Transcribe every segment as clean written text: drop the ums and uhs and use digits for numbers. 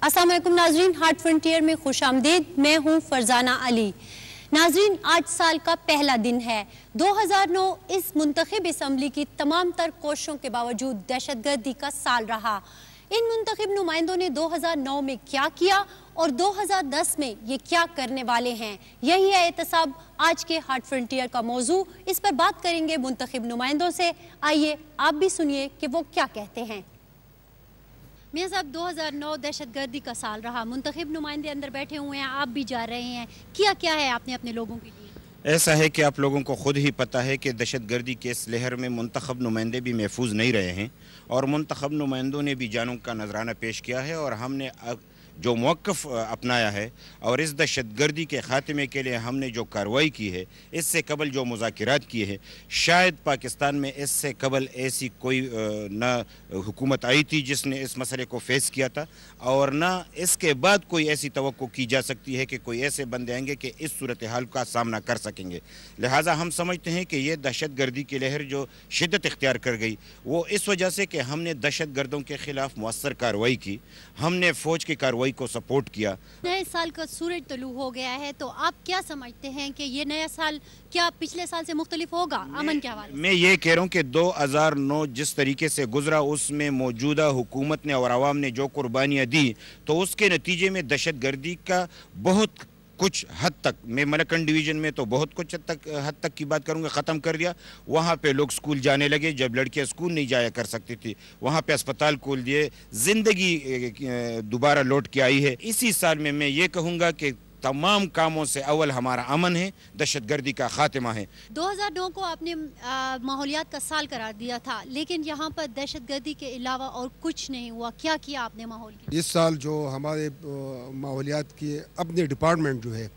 अस्सलाम वालेकुम नाजरीन, हार्ट फ्रंटियर में खुश आमदीद। मैं हूँ फरजाना अली। नाजरीन, आज साल का पहला दिन है। 2009 इस मुंतखब असम्बली की तमाम तर कोशिशों के बावजूद दहशतगर्दी का साल रहा। इन मुंतखब नुमाइंदों ने 2009 में क्या किया और 2010 में ये क्या करने वाले हैं, यही है एहतसाब आज के हार्ट फ्रंटियर का मौजू। इस पर बात करेंगे मुंतखब नुमाइंदों से। आइए आप भी सुनिए कि वो क्या कहते हैं। मियां साहब, 2009 दहशतगर्दी का साल रहा, मुंतखब नुमाइंदे अंदर बैठे हुए हैं, आप भी जा रहे हैं, किया क्या है आपने अपने लोगों के लिए? ऐसा है कि आप लोगों को खुद ही पता है कि दहशतगर्दी के इस लहर में मुंतखब नुमाइंदे भी महफूज नहीं रहे हैं और मुंतखब नुमाइंदों ने भी जानों का नजराना पेश किया है और हमने जो मौक़िफ़ अपनाया है और इस दहशतगर्दी के ख़ात्मे के लिए हमने जो कार्रवाई की है, इससे कबल जो मुज़ाकिरात किए हैं, शायद पाकिस्तान में इससे कबल ऐसी कोई न हुकूमत आई थी जिसने इस मसले को फेस किया था और न इसके बाद कोई ऐसी तवक्को की जा सकती है कि कोई ऐसे बंदे आएंगे कि इस सूरत हाल का सामना कर सकेंगे। लिहाजा हम समझते हैं कि ये दहशतगर्दी की लहर जो शिद्दत इख्तियार कर गई, वो इस वजह से कि हमने दहशतगर्दों के ख़िलाफ़ मुअस्सर कार्रवाई की, हमने फ़ौज की कार्रवाई को सपोर्ट किया। नए साल का सूरज तुलू हो गया है, तो आप क्या समझते हैं कि ये नया साल क्या पिछले साल से मुख्तलिफ होगा अमन के हवाले से? मैं ये कह रहा हूँ कि 2009 जिस तरीके से गुजरा, उसमें मौजूदा हुकूमत ने और आवाम ने जो कुर्बानियाँ दी, तो उसके नतीजे में दहशतगर्दी का बहुत कुछ हद तक, मैं मलकन डिवीज़न में तो बहुत कुछ हद तक की बात करूंगा, ख़त्म कर दिया। वहाँ पे लोग स्कूल जाने लगे, जब लड़कियाँ स्कूल नहीं जाया कर सकती थी, वहाँ पे अस्पताल खोल दिए, ज़िंदगी दोबारा लौट के आई है। इसी साल में मैं ये कहूँगा कि तमाम कामों से अव्वल हमारा अमन है, दहशतगर्दी का खात्मा है। 2009 को आपने माहौलियात का साल करार दिया था, लेकिन यहाँ पर दहशतगर्दी के अलावा और कुछ नहीं हुआ। क्या किया आपने माहौल के लिए? इस साल जो हमारे माहौलियात की अपने डिपार्टमेंट जो है,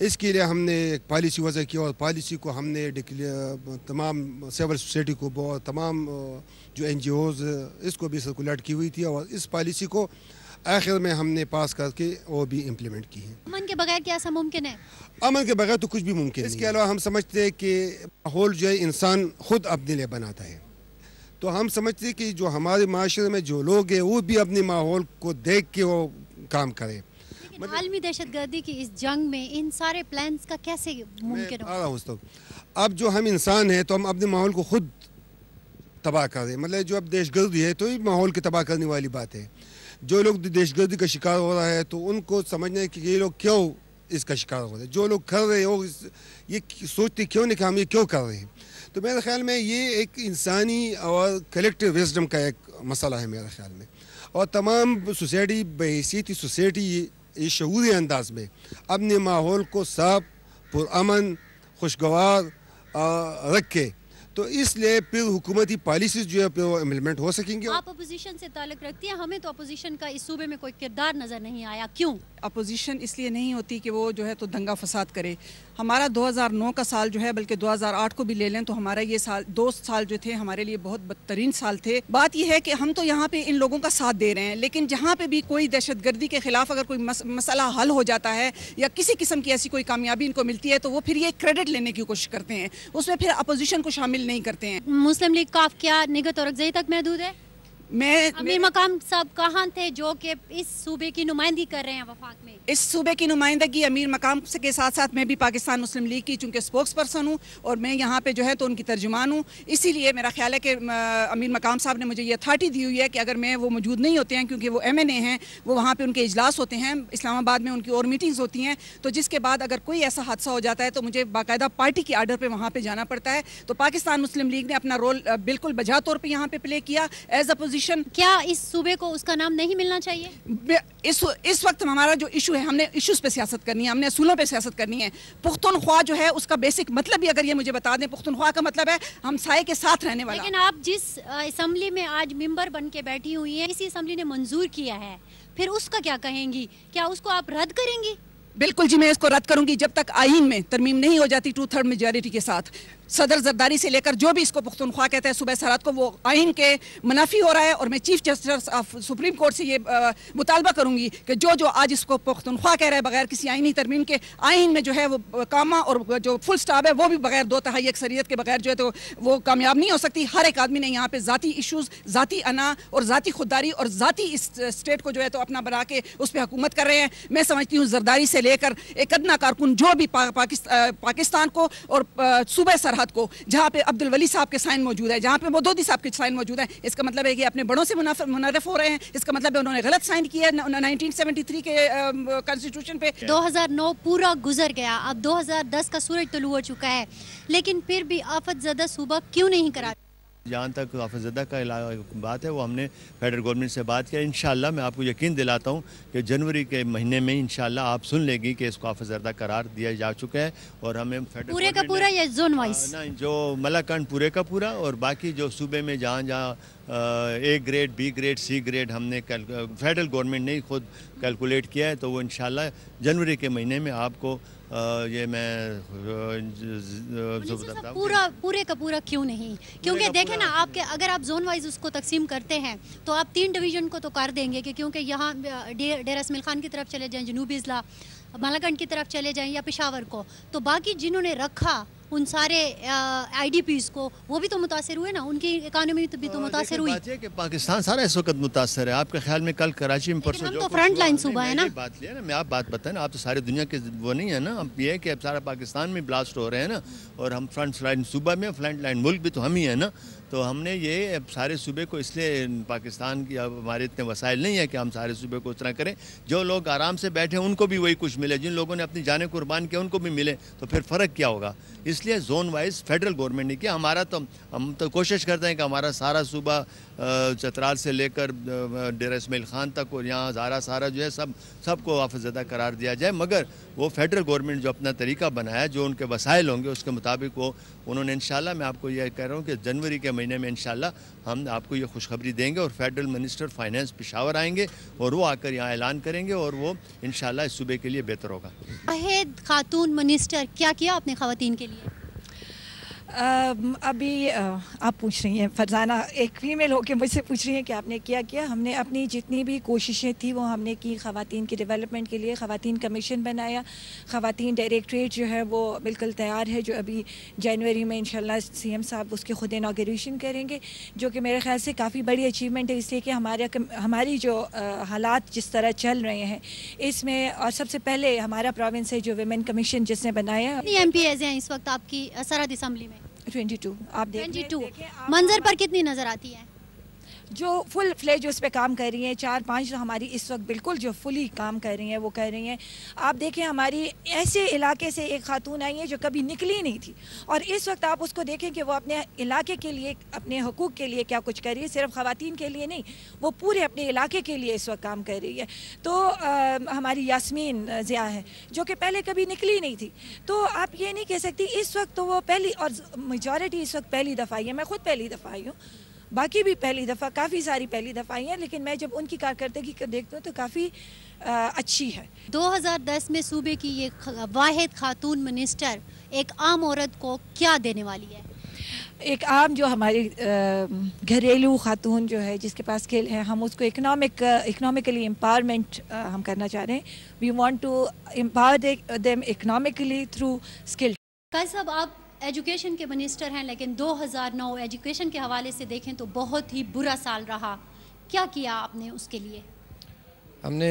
इसके लिए हमने एक पॉलिसी वज़ा की और पॉलिसी को हमने तमाम सिविल सोसाइटी को, तमाम जो NGOs इसको भी सर्कुलेट की हुई थी और इस पॉलिसी को आखिर में हमने पास करके वो भी इम्प्लीमेंट की है। अमन के बगैर क्या ऐसा मुमकिन है? अमन के बगैर तो कुछ भी मुमकिन नहीं। इसके अलावा हम समझते हैं कि माहौल जो है इंसान खुद अपने लिए बनाता है, तो हम समझते हैं कि जो हमारे माशरे में जो लोग हैं वो भी अपने माहौल को देख के वो काम करें। आलमी दहशतगर्दी की इस जंग में इन सारे प्लान्स का कैसे मुमकिन होगा? अब जो हम इंसान हैं तो हम अपने माहौल को खुद तबाह कर रहे हैं। मतलब जो अब दहशतगर्दी है तो ये माहौल की तबाह करने वाली बात है। जो लोग दहशतगर्दी का शिकार हो रहा है तो उनको समझना है कि ये लोग क्यों इसका शिकार हो रहे हैं। जो लोग कर रहे हो ये सोचते क्यों नहीं कि हम ये क्यों कर रहे हैं। तो मेरे ख्याल में ये एक इंसानी और कलेक्टिव विजडम का एक मसला है मेरे ख्याल में, और तमाम सोसाइटी बहैसियत सोसाइटी ये शऊरी अंदाज में अपने माहौल को साफ, पुरअमन, खुशगवार रख के, तो इसलिए फिर हुकूमती पॉलिसीज जो है फिर वो इम्प्लीमेंट हो सकेंगे। आप अपोजिशन से ताल्लुक़ रखती हैं, हमें तो अपोजिशन का इस सूबे में कोई किरदार नज़र नहीं आया, क्यों? अपोजिशन इसलिए नहीं होती कि वो जो है तो दंगा फसाद करे। हमारा 2009 का साल जो है, बल्कि 2008 को भी ले लें तो हमारा ये साल, 2 साल जो थे हमारे लिए बहुत बदतरीन साल थे। बात यह है कि हम तो यहाँ पे इन लोगों का साथ दे रहे हैं, लेकिन जहाँ पे भी कोई दहशतगर्दी के खिलाफ अगर कोई मसला हल हो जाता है या किसी किस्म की ऐसी कोई कामयाबी इनको मिलती है तो वो फिर ये क्रेडिट लेने की कोशिश करते हैं, उसमें फिर अपोजिशन को शामिल नहीं करते हैं। मुस्लिम लीग काफ क्या निगत और अगज़ई तक महदूद है? अमीर मकाम साहब कहाँ थे जो कि इस सूबे की नुमाइंदगी कर रहे हैं वफाक में? इस सूबे की नुमाइंदगी अमीर मकाम के साथ साथ मैं भी पाकिस्तान मुस्लिम लीग की चूँकि स्पोक्स पर्सन हूँ और मैं यहाँ पे जो है तो उनकी तर्जुमान हूँ, इसीलिए मेरा ख्याल है कि अमीर मकाम साहब ने मुझे ये अथॉरिटी दी हुई है कि अगर मैं, वो मौजूद नहीं होते हैं क्योंकि वो MNA हैं, वो वहाँ पर उनके इजलास होते हैं, इस्लामाबाद में उनकी और मीटिंग्स होती हैं, तो जिसके बाद अगर कोई ऐसा हादसा हो जाता है तो मुझे बाकायदा पार्टी की आर्डर पर वहाँ पर जाना पड़ता है। तो पाकिस्तान मुस्लिम लीग ने अपना रोल बिल्कुल बजा तौर पर यहाँ पर प्ले किया एज अपोजिशन। क्या इस सूबे को उसका नाम नहीं मिलना चाहिए? इस वक्त हमारा जो इशू है, हमने इशूज पे सियासत करनी है, हमने असूलों पे सियासत करनी है। पुख्तनख्वा जो है उसका बेसिक मतलब ही अगर ये मुझे बता दें, पुख्तनख्वा का मतलब है हमसाये के साथ रहने वाला। लेकिन आप जिस असम्बली में आज मेंबर बन के बैठी हुई हैं, इसी असम्बली ने मंजूर किया है, फिर उसका क्या कहेंगी? क्या उसको आप रद्द करेंगी? बिल्कुल जी, मैं इसको रद्द करूंगी जब तक आईन में तरमीम नहीं हो जाती 2/3 मेजॉरिटी के साथ। सदर जरदारी से लेकर जो भी इसको पुख्तनख्वा कहते हैं सूबे सरहद को, वो आइन के मुनाफी हो रहा है। और मैं chief justice of supreme court से ये मुतालबा करूंगी कि जो आज इसको पुख्तनख्वा कह रहा है बगैर किसी आइनी तरमीम के, आइन में जो है वो कामा और जो फुल स्टॉप है वो भी बगैर 2/3 अक्सरियत के बगैर जो है तो वो कामयाब नहीं हो सकती। हर एक आदमी ने यहाँ पे ज़ाती इशूज़, ज़ाती अना और ज़ाती खुददारी और ज़ाती इस स्टेट को जो है तो अपना बना के उस पर हुकूमत कर रहे हैं। मैं समझती हूँ जरदारी से लेकर एक अदना कारकुन जो भी पाकिस्तान को और सूबे सरहद को, जहाँ पे अब्दुल वली साहब के साइन मौजूद है, जहाँ पे मोदूदी साहब के साइन मौजूद है, इसका मतलब है कि अपने बड़ों से मुनारफ हो रहे हैं। इसका मतलब है उन्होंने गलत साइन किया है 1973 के कॉन्स्टिट्यूशन पे। 2009 पूरा गुजर गया, अब 2010 का सूरज तुलू हो चुका है, लेकिन फिर भी आफत ज़दा सूबा क्यों नहीं करा? जहाँ तक आफतज़दा का बात है वो हमने फेडरल गवर्नमेंट से बात किया। इंशाल्लाह मैं आपको यकीन दिलाता हूँ कि जनवरी के महीने में इंशाल्लाह आप सुन लेंगी कि इसको आफतज़दा करार दिया जा चुका है। और हमें फेडरल पूरे का पूरा या जोन वाइज? नहीं, जो मलाकंड पूरे का पूरा और बाकी जो सूबे में जहाँ जहाँ A grade, B grade, C grade हमने फेडरल गवर्नमेंट ने ही खुद कैलकुलेट किया है। तो वो इंशाल्लाह जनवरी के महीने में आपको ये मैं पूरे का पूरा क्यों नहीं? क्योंकि देखें ना, आपके अगर आप जोन वाइज उसको तकसीम करते हैं तो आप 3 डिवीज़न को तो कर देंगे कि क्योंकि यहाँ डेरा इस्माइल खान की तरफ चले जाएं, जनूबी अजला मलाकंड की तरफ चले जाएं या पेशावर को, तो बाकी जिन्होंने रखा उन सारे IDPs को वो भी तो मुतासर हुए ना, उनकी इकानमी भी तो मुतासर हुई। बात है कि पाकिस्तान सारा इस वक्त मुतासर है। आपके ख्याल में कल कराची में परसों तो फ्रंट लाइन सूबा है ना, बात लिया ना, मैं आप बात बताएं ना, आप तो सारी दुनिया के वो नहीं है ना। अब ये है कि अब सारा पाकिस्तान में ब्लास्ट हो रहे हैं ना, और हम फ्रंट लाइन सूबा में, फ्रंट लाइन मुल्क भी तो हम ही है ना। तो हमने ये सारे सूबे को इसलिए, पाकिस्तान की अब हमारे इतने वसाइल नहीं है कि हम सारे सूबे को उतना करें। जो लोग आराम से बैठे हैं उनको भी वही कुछ मिले, जिन लोगों ने अपनी जानें कुर्बान किया उनको भी मिले, तो फिर फ़र्क क्या होगा? इसलिए जोन वाइज फेडरल गवर्नमेंट ने किया। हमारा तो हम तो कोशिश करते हैं कि हमारा सारा सूबा चतराल से लेकर डेरा इस्माइल खान तक और यहाँ ज़ारा सारा जो है सबको आफतज़दा करार दिया जाए। मगर वो फेडरल गवर्नमेंट जो अपना तरीका बनाया, जो उनके वसाइल होंगे उसके मुताबिक वो उन्होंने इंशाल्लाह, मैं आपको ये कह रहा हूँ कि जनवरी के महीने में इंशाल्लाह हम आपको ये खुशखबरी देंगे और फेडरल मिनिस्टर फाइनेंस पेशावर आएंगे और वो आकर यहाँ ऐलान करेंगे और वो इंशाल्लाह इस सूबे के लिए बेहतर होगा। वाहिद खातून मिनिस्टर, क्या किया आपने ख़वातीन के लिए? अभी आप पूछ रही हैं, फरजाना एक फ़ीमेल होकर मुझसे पूछ रही हैं कि आपने क्या किया। हमने अपनी जितनी भी कोशिशें थी वो हमने की ख़वातीन की डेवलपमेंट के लिए। ख़वातीन कमीशन बनाया, ख़वातीन डायरेक्टरेट जो है वो बिल्कुल तैयार है, जो अभी जनवरी में इंशाल्लाह CM साहब उसके खुद इनागरेशन करेंगे, जो कि मेरे ख्याल से काफ़ी बड़ी अचीवमेंट है। इसलिए कि हमारी जो हालात जिस तरह चल रहे हैं इसमें, और सबसे पहले हमारा प्रोविंस है जो विमेन कमीशन जिसने बनाया। MPs हैं इस वक्त आपकी सरहद असम्बली में? 22। आप 22 मंजर पर कितनी नजर आती है? जो फुल फ्लेज उस पर काम कर रही हैं 4-5 जो हमारी इस वक्त बिल्कुल जो फुली काम कर रही हैं वो कर रही हैं। आप देखें हमारी ऐसे इलाके से एक खातून आई है जो कभी निकली नहीं थी, और इस वक्त आप उसको देखें कि वो अपने इलाके के लिए, अपने हकूक़ के लिए क्या कुछ कर रही है। सिर्फ ख़वातीन के लिए नहीं, वो पूरे अपने इलाके के लिए इस वक्त काम कर रही है। तो हमारी यास्मीन ज़िया है जो कि पहले कभी निकली नहीं थी, तो आप ये नहीं कह सकती इस वक्त तो वो पहली, और मेजॉरिटी इस वक्त पहली दफ़ा आई है। मैं ख़ुद पहली दफ़ा आई हूँ, बाकी भी पहली दफ़ा, काफ़ी सारी पहली दफ़ा आई हैं, लेकिन मैं जब उनकी कारकर्दगी को देखती हूँ तो काफ़ी अच्छी है। 2010 में सूबे की ये वाहिद खातून मिनिस्टर एक आम औरत को क्या देने वाली है? एक आम जो हमारी घरेलू खातून जो है जिसके पास स्किल है, हम उसको इकोनॉमिकली एम्पावरमेंट हम करना चाह रहे हैं। We want to empower them economically through skill. साहब, आप एजुकेशन के मिनिस्टर हैं, लेकिन 2009 एजुकेशन के हवाले से देखें तो बहुत ही बुरा साल रहा। क्या किया आपने उसके लिए? हमने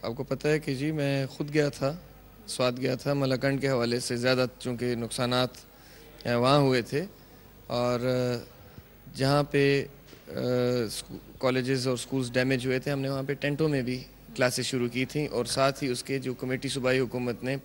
आपको पता है कि जी मैं ख़ुद गया था, स्वाद गया था मलाकंड के हवाले से। ज़्यादा चूँकि नुकसानात वहाँ हुए थे, और जहाँ पे कॉलेजेस और स्कूल्स डैमेज हुए थे, हमने वहाँ पे टेंटों में भी क्लासेस शुरू की थी, और साथ ही उसके जो कमेटी सूबाई हुकूमत ने